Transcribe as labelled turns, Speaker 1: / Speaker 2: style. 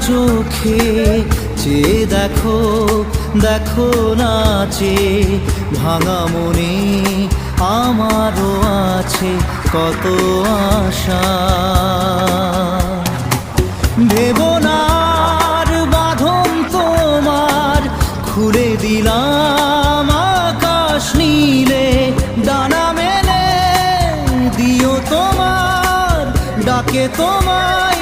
Speaker 1: চোখে চেয়ে দেখো, দেখো নাচে ভাঙা মনে আমারও আছে কত আশা। ভেবনার বাঁধন তোমার খুলে দিলাম আকাশ নীলে, ডানা মেলে দিও তোমার ডাকে তোমায়